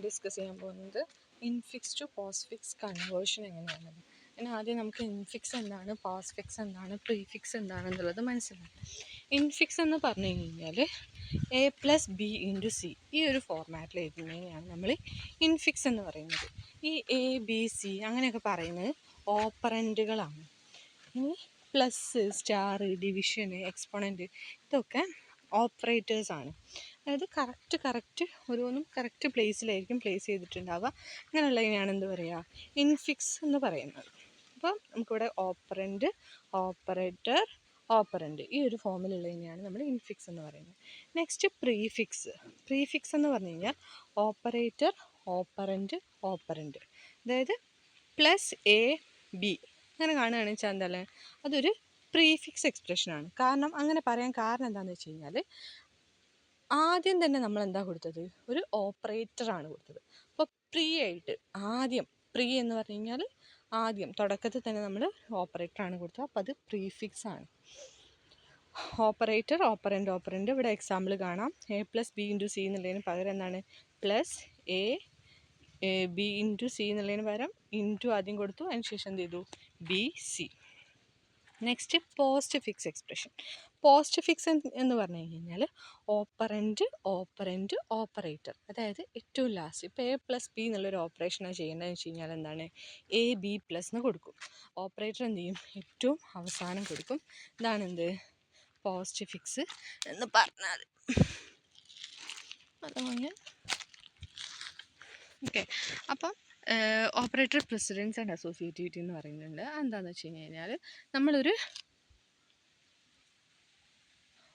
Discuss ചെയ്യാൻ പോകുന്നത് infix to postfix conversion എങ്ങനെയാണെന്ന്. പിന്നെ ആദ്യം നമുക്ക് ഇൻഫിക്സ് എന്താണ്, പോസ്റ്റ്ഫിക്സ് എന്താണ്, പ്രീഫിക്സ് എന്താണെന്നുള്ളത് മനസ്സിലാക്കാം. ഇൻഫിക്സ് എന്ന് പറഞ്ഞു കഴിഞ്ഞാൽ A+B/C ഈ ഒരു ഫോർമാറ്റിൽ എഴുതുന്നതിനെയാണ് നമ്മൾ ഇൻഫിക്സ് എന്ന് പറയുന്നത്. ഈ A, B, C അങ്ങനെയൊക്കെ പറയുന്നത് ഓപ്പറൻറ്റുകളാണ്. ഇനി പ്ലസ്, സ്റ്റാർ, ഡിവിഷന്, എക്സ്പോണൻറ്റ് ഇതൊക്കെ ഓപ്പറേറ്റേഴ്സാണ്. അതായത് കറക്റ്റ് ഓരോന്നും കറക്റ്റ് പ്ലേസിലായിരിക്കും പ്ലേസ് ചെയ്തിട്ടുണ്ടാവുക. അങ്ങനെയുള്ളതിനെയാണ് എന്ത് പറയുക, ഇൻഫിക്സ് എന്ന് പറയുന്നത്. അപ്പം നമുക്കിവിടെ ഓപ്പറൻറ്റ്, ഓപ്പറേറ്റർ, ഓപ്പറൻറ്റ് ഈ ഒരു ഫോമിലുള്ളതിനെയാണ് നമ്മൾ ഇൻഫിക്സ് എന്ന് പറയുന്നത്. നെക്സ്റ്റ് പ്രീഫിക്സ് എന്ന് പറഞ്ഞു കഴിഞ്ഞാൽ ഓപ്പറേറ്റർ, ഓപ്പറൻറ്റ്, ഓപ്പറൻറ്റ്. അതായത് +A+B അങ്ങനെ കാണുകയാണെന്ന് വെച്ചാൽ എന്തായാലും അതൊരു പ്രീഫിക്സ് എക്സ്പ്രഷനാണ്. കാരണം അങ്ങനെ പറയാൻ കാരണം എന്താണെന്ന് വെച്ച് കഴിഞ്ഞാൽ ആദ്യം തന്നെ നമ്മൾ എന്താ കൊടുത്തത്, ഒരു ഓപ്പറേറ്ററാണ് കൊടുത്തത്. അപ്പോൾ ആദ്യം എന്ന് പറഞ്ഞു കഴിഞ്ഞാൽ ആദ്യം തുടക്കത്തിൽ തന്നെ നമ്മൾ ഓപ്പറേറ്ററാണ് കൊടുത്തത്. അപ്പോൾ അത് പ്രീഫിക്സ് ആണ്. ഓപ്പറേറ്റർ, ഓപ്പറൻറ്റ് ഇവിടെ എക്സാമ്പിൾ കാണാം. A+B/C എന്നുള്ളതിന് പകരം എന്താണ് +A+B/C എന്നുള്ളതിന് പകരം ഇൻറ്റു ആദ്യം കൊടുത്തു. അതിന് ശേഷം എന്ത് ചെയ്തു, BC. Next postfix expression. Postfix എന്ന് പറഞ്ഞു കഴിഞ്ഞാൽ ഓപ്പറൻറ്റ്, ഓപ്പറേറ്റർ. അതായത് ഏറ്റവും ലാസ്റ്റ് ഇപ്പോൾ A+B എന്നുള്ളൊരു ഓപ്പറേഷനാണ് ചെയ്യേണ്ടതെന്ന് വെച്ച് കഴിഞ്ഞാൽ എന്താണ് AB+ എന്ന് കൊടുക്കും. ഓപ്പറേറ്റർ എന്ത് ചെയ്യും, ഏറ്റവും അവസാനം കൊടുക്കും. ഇതാണ് എന്ത് പോസ്റ്റ്ഫിക്സ് എന്ന് പറഞ്ഞാൽ. അതുകൊണ്ട് ഓക്കെ. അപ്പം ഓപ്പറേറ്റർ പ്രിസിഡൻസ് ആൻഡ് അസോസിയേറ്റിവിറ്റി എന്ന് പറയുന്നുണ്ട്. എന്താണെന്ന് വെച്ച് കഴിഞ്ഞാൽ നമ്മളൊരു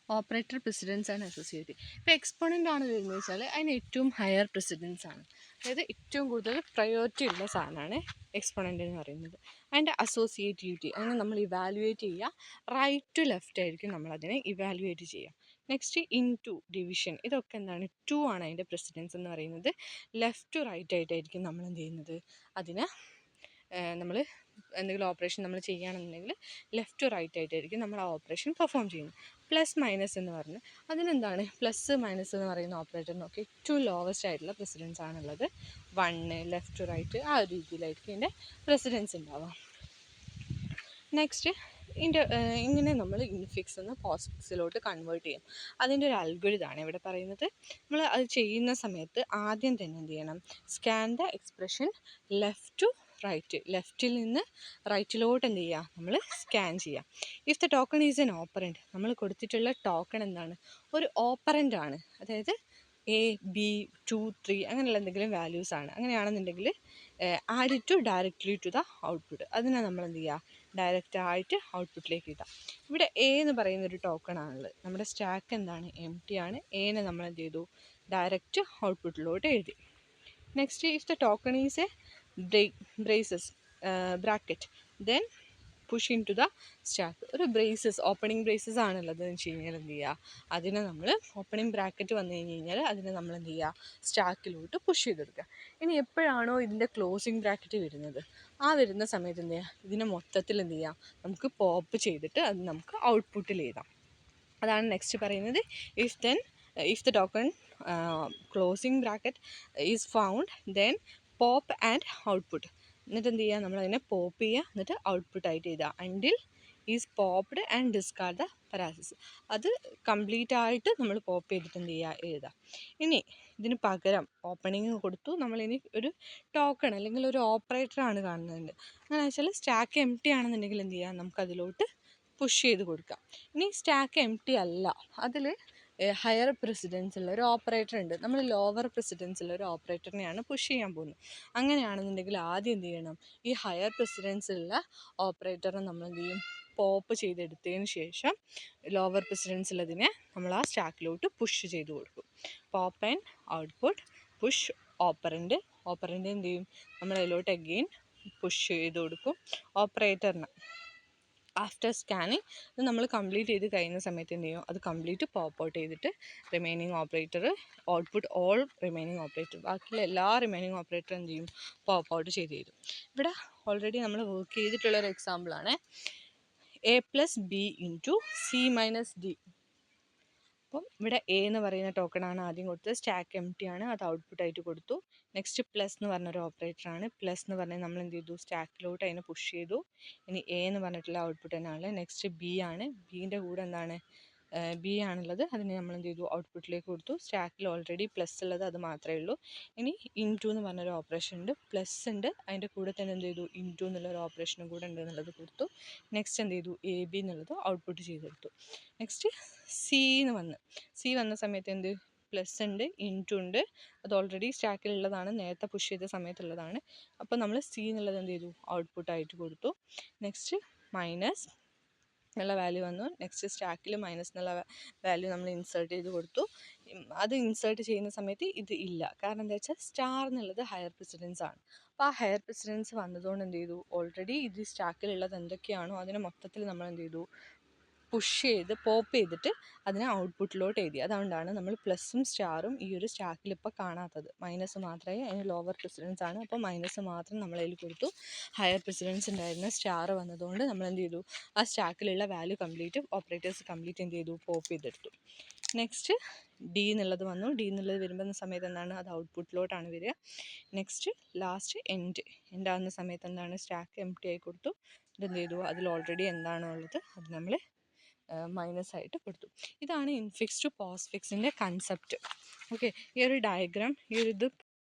ഓപ്പറേറ്റർ പ്രിസിഡൻസ് ആൻഡ് അസോസിയേറ്റ് ഇപ്പോൾ എക്സ്പോണൻ്റ് ആണ് വരുന്നത് വെച്ചാൽ അതിന് ഏറ്റവും ഹയർ പ്രിസിഡൻസ് ആണ്. അതായത് ഏറ്റവും കൂടുതൽ പ്രയോറിറ്റി ഉള്ള സാധനമാണ് എക്സ്പോണൻ്റ് എന്ന് പറയുന്നത്. അതിൻ്റെ അസോസിയേറ്റിവിറ്റി അങ്ങനെ നമ്മൾ ഇവാലുവേറ്റ് ചെയ്യുക. റൈറ്റ് ടു ലെഫ്റ്റ് ആയിരിക്കും നമ്മളതിനെ ഇവാലുവേറ്റ് ചെയ്യുക. നെക്സ്റ്റ് ഇൻറ്റു ഡിവിഷൻ, ഇതൊക്കെ എന്താണ് 2 ആണ് അതിൻ്റെ പ്രിസിഡൻസ് എന്ന് പറയുന്നത്. ലെഫ്റ്റ് ടു റൈറ്റ് ആയിട്ടായിരിക്കും നമ്മൾ എന്ത് ചെയ്യുന്നത്, അതിന് നമ്മൾ എന്തെങ്കിലും ഓപ്പറേഷൻ നമ്മൾ ചെയ്യുകയാണെന്നുണ്ടെങ്കിൽ ലെഫ്റ്റ് ടു റൈറ്റ് ആയിട്ടായിരിക്കും നമ്മൾ ആ ഓപ്പറേഷൻ പെർഫോം ചെയ്യുന്നത്. പ്ലസ് മൈനസ് എന്ന് പറഞ്ഞ് അതിനെന്താണ് പ്ലസ് മൈനസ് എന്ന് പറയുന്ന ഓപ്പറേറ്റർ നോക്കി ഏറ്റവും ലോവസ്റ്റ് ആയിട്ടുള്ള പ്രസിഡൻസ് ആണുള്ളത്. 1 ലെഫ്റ്റ് ടു റൈറ്റ് ആ ഒരു രീതിയിലായിരിക്കും ഇതിൻ്റെ പ്രസിഡൻസ് ഉണ്ടാവുക. നെക്സ്റ്റ് ഇങ്ങനെ നമ്മൾ ഇൻഫിക്സ് എന്ന് പോസ്റ്റ്ഫിക്സിലോട്ട് കൺവേർട്ട് ചെയ്യും. അതിൻ്റെ ഒരു അൽഗോരിതമാണ് ഇവിടെ പറയുന്നത്. നമ്മൾ അത് ചെയ്യുന്ന സമയത്ത് ആദ്യം തന്നെ എന്ത് ചെയ്യണം, scan the expression left to right, ലെഫ്റ്റിൽ നിന്ന് റൈറ്റിലോട്ട് എന്ത് ചെയ്യുക, നമ്മൾ സ്കാൻ ചെയ്യുക. If the token is an operand, നമ്മൾ കൊടുത്തിട്ടുള്ള ടോക്കൺ എന്താണ്, ഒരു ഓപ്പറൻ്റ് ആണ്. അതായത് A, B, 2, 3 അങ്ങനെയുള്ള എന്തെങ്കിലും വാല്യൂസ് ആണ്. അങ്ങനെയാണെന്നുണ്ടെങ്കിൽ add to directly to the output, അതിനെ നമ്മൾ എന്ത് ചെയ്യുക, ഡയറക്റ്റ് ആയിട്ട് ഔട്ട്പുട്ടിലേക്ക് ഇടാം. ഇവിടെ A എന്ന് പറയുന്നൊരു ടോക്കൺ ആണുള്ളത്. നമ്മുടെ സ്റ്റാക്ക് എന്താണ്, എംപ്റ്റി ആണ്. എനെ നമ്മൾ എന്ത് ചെയ്തു, ഡയറക്റ്റ് ഔട്ട്പുട്ടിലോട്ട് എഴുതി. Next if the token is a bracket then push into the stack. ഒരു ഓപ്പണിംഗ് ബ്രേസസ് ആണുള്ളത് എന്ന് വെച്ച് കഴിഞ്ഞാൽ എന്ത് ചെയ്യുക, അതിനെ നമ്മൾ ഓപ്പണിംഗ് ബ്രാക്കറ്റ് വന്നു കഴിഞ്ഞ് കഴിഞ്ഞാൽ അതിനെ നമ്മൾ എന്ത് ചെയ്യുക, സ്റ്റാക്കിലോട്ട് പുഷ് ചെയ്തെടുക്കുക. ഇനി എപ്പോഴാണോ ഇതിൻ്റെ ക്ലോസിംഗ് ബ്രാക്കറ്റ് വരുന്നത്, ആ വരുന്ന സമയത്ത് എന്ത് ചെയ്യുക, ഇതിനെ മൊത്തത്തിൽ എന്ത് ചെയ്യാം, നമുക്ക് പോപ്പ് ചെയ്തിട്ട് അത് നമുക്ക് ഔട്ട്പുട്ടിൽ എഴുതാം. അതാണ് നെക്സ്റ്റ് പറയുന്നത്. If the token closing bracket is found then pop and output. എന്നിട്ട് എന്ത് ചെയ്യുക, നമ്മളതിനെ പോപ്പ് ചെയ്യുക, എന്നിട്ട് ഔട്ട്പുട്ടായിട്ട് എഴുതുക. Until is popped and discard the parenthesis. അത് കംപ്ലീറ്റ് ആയിട്ട് നമ്മൾ പോപ്പ് ചെയ്തിട്ട് എന്ത് ചെയ്യുക, എഴുതുക. ഇനി ഇതിന് പകരം ഓപ്പണിങ് കൊടുത്തു, നമ്മളിനി ഒരു ടോക്കൺ അല്ലെങ്കിൽ ഒരു ഓപ്പറേറ്ററാണ് കാണുന്നുണ്ട്. അങ്ങനെ വെച്ചാൽ സ്റ്റാക്ക് എംപ്റ്റി ആണെന്നുണ്ടെങ്കിൽ എന്ത് ചെയ്യുക, നമുക്കതിലോട്ട് പുഷ് ചെയ്ത് കൊടുക്കാം. ഇനി സ്റ്റാക്ക് എംപ്റ്റി അല്ല, അതിൽ ഹയർ പ്രസിഡൻസ് ഉള്ള ഒരു ഓപ്പറേറ്റർ ഉണ്ട്, നമ്മൾ ലോവർ പ്രസിഡൻസ് ഉള്ള ഒരു ഓപ്പറേറ്ററിനെയാണ് പുഷ് ചെയ്യാൻ പോകുന്നത്. അങ്ങനെയാണെന്നുണ്ടെങ്കിൽ ആദ്യം എന്ത് ചെയ്യണം, ഈ ഹയർ പ്രസിഡൻസ് ഉള്ള ഓപ്പറേറ്ററെ നമ്മൾ എന്ത് ചെയ്യും, പോപ്പ് ചെയ്തെടുത്തതിന് ശേഷം ലോവർ പ്രസിഡൻസ് ഉള്ളതിനെ നമ്മൾ ആ സ്റ്റാക്കിലോട്ട് പുഷ് ചെയ്ത് കൊടുക്കും. Pop and output, push operand എന്ത് ചെയ്യും, നമ്മൾ അതിലോട്ട് അഗെയിൻ പുഷ് ചെയ്ത് കൊടുക്കും ഓപ്പറേറ്ററിന്. ആഫ്റ്റർ സ്കാനിങ് ഇത് നമ്മൾ കംപ്ലീറ്റ് ചെയ്ത് കഴിയുന്ന സമയത്ത് എന്ത് ചെയ്യും, അത് കംപ്ലീറ്റ് പോപ്പ് ഔട്ട് ചെയ്തിട്ട് remaining operator output all remaining operator, ബാക്കിയുള്ള എല്ലാ റിമൈനിങ് ഓപ്പറേറ്റർ എന്ത് ചെയ്യും, പോപ്പ് ഔട്ട് ചെയ്ത് തരും. ഇവിടെ ഓൾറെഡി നമ്മൾ വർക്ക് ചെയ്തിട്ടുള്ളൊരു എക്സാമ്പിളാണ് A+B × C - D. അപ്പം ഇവിടെ എ എന്ന് പറയുന്ന ടോക്കണാണ് ആദ്യം കൊടുത്തത്. സ്റ്റാക്ക് എം ടി ആണ്, അത് ഔട്ട്പുട്ടായിട്ട് കൊടുത്തു. നെക്സ്റ്റ് പ്ലസ് എന്ന് പറഞ്ഞൊരു ഓപ്പറേറ്ററാണ്. പ്ലസ് എന്ന് പറഞ്ഞാൽ നമ്മൾ എന്ത് ചെയ്തു, സ്റ്റാക്കിലോട്ട് അതിനെ പുഷ് ചെയ്തു. ഇനി എ എന്ന് പറഞ്ഞിട്ടുള്ള ഔട്ട്പുട്ട് തന്നെയാണ്. നെക്സ്റ്റ് ബി ആണ്. ബീൻ്റെ കൂടെ എന്താണ്, ബി ആണുള്ളത്, അതിനെ നമ്മൾ എന്ത് ചെയ്തു, ഔട്ട്പുട്ടിലേക്ക് കൊടുത്തു. സ്റ്റാക്കിൽ ഓൾറെഡി പ്ലസ് ഉള്ളത് അത് മാത്രമേ ഉള്ളൂ. ഇനി ഇൻറ്റു എന്ന് പറഞ്ഞൊരു ഓപ്പറേഷൻ ഉണ്ട്, പ്ലസ് ഉണ്ട്, അതിൻ്റെ കൂടെ തന്നെ എന്ത് ചെയ്തു, ഇൻറ്റു എന്നുള്ളൊരു ഓപ്പറേഷനും കൂടെ ഉണ്ട് എന്നുള്ളത് കൊടുത്തു. നെക്സ്റ്റ് എന്ത് ചെയ്തു, എ ബി എന്നുള്ളത് ഔട്ട്പുട്ട് ചെയ്തെടുത്തു. നെക്സ്റ്റ് സി എന്ന് വന്ന സമയത്ത് എന്ത്, പ്ലസ് ഉണ്ട്, ഇൻറ്റു ഉണ്ട്, അത് ഓൾറെഡി സ്റ്റാക്കിലുള്ളതാണ്, നേരത്തെ പുഷ് ചെയ്ത സമയത്തുള്ളതാണ്. അപ്പോൾ നമ്മൾ സി എന്നുള്ളത് എന്ത് ചെയ്തു, ഔട്ട്പുട്ടായിട്ട് കൊടുത്തു. നെക്സ്റ്റ് മൈനസ് എന്നുള്ള വാല്യൂ വന്നു. നെക്സ്റ്റ് സ്റ്റാക്കിൽ മൈനസ് എന്നുള്ള വാല്യൂ നമ്മൾ ഇൻസേർട്ട് ചെയ്ത് കൊടുത്തു. അത് ഇൻസേർട്ട് ചെയ്യുന്ന സമയത്ത് ഇത് ഇല്ല, കാരണം എന്താ വെച്ചാൽ സ്റ്റാർ എന്നുള്ളത് ഹയർ പ്രസിഡൻസ് ആണ്. അപ്പോൾ ആ ഹയർ പ്രസിഡൻസ് വന്നതുകൊണ്ട് എന്ത് ചെയ്തു, ഓൾറെഡി ഇത് സ്റ്റാക്കിലുള്ളത് എന്തൊക്കെയാണോ അതിനെ മൊത്തത്തിൽ നമ്മൾ എന്ത് ചെയ്തു, പുഷ് ചെയ്ത് പോപ്പ് ചെയ്തിട്ട് അതിനെ ഔട്ട്പുട്ടിലോട്ട് എഴുതി. അതുകൊണ്ടാണ് നമ്മൾ പ്ലസും സ്റ്റാറും ഈ ഒരു സ്റ്റാക്കിൽ ഇപ്പോൾ കാണാത്തത്. മൈനസ് മാത്രമേ അതിന് ലോവർ പ്രസിഡൻസ് ആണ്, അപ്പോൾ മൈനസ് മാത്രം നമ്മൾ അതിൽ കൊടുത്തു. ഹയർ പ്രസിഡൻസ് ഉണ്ടായിരുന്ന സ്റ്റാർ വന്നതുകൊണ്ട് നമ്മൾ എന്ത് ചെയ്തു, ആ സ്റ്റാക്കിലുള്ള വാല്യൂ കംപ്ലീറ്റ് ഓപ്പറേറ്റേഴ്സ് കംപ്ലീറ്റ് എന്ത് ചെയ്തു, പോപ്പ് ചെയ്തെടുത്തു. നെക്സ്റ്റ് ഡി എന്നുള്ളത് വന്നു. ഡി എന്നുള്ളത് വരുമ്പോൾ സമയത്ത് എന്താണ്, അത് ഔട്ട്പുട്ടിലോട്ടാണ് വരിക. നെക്സ്റ്റ് ലാസ്റ്റ് എൻഡ് ആകുന്ന സമയത്ത് എന്താണ്, സ്റ്റാക്ക് എം ടി ആയി കൊടുത്തു. ഇതെന്ത് ചെയ്തു, അതിൽ ഓൾറെഡി എന്താണോ ഉള്ളത് അത് നമ്മൾ മൈനസ് ആയിട്ട് കൊടുത്തു. ഇതാണ് ഇൻഫിക്സ് ടു പോസ്റ്റ്ഫിക്സിൻ്റെ കൺസെപ്റ്റ്. ഓക്കെ, ഈ ഒരു ഡയഗ്രാം, ഈ ഒരു ഇത്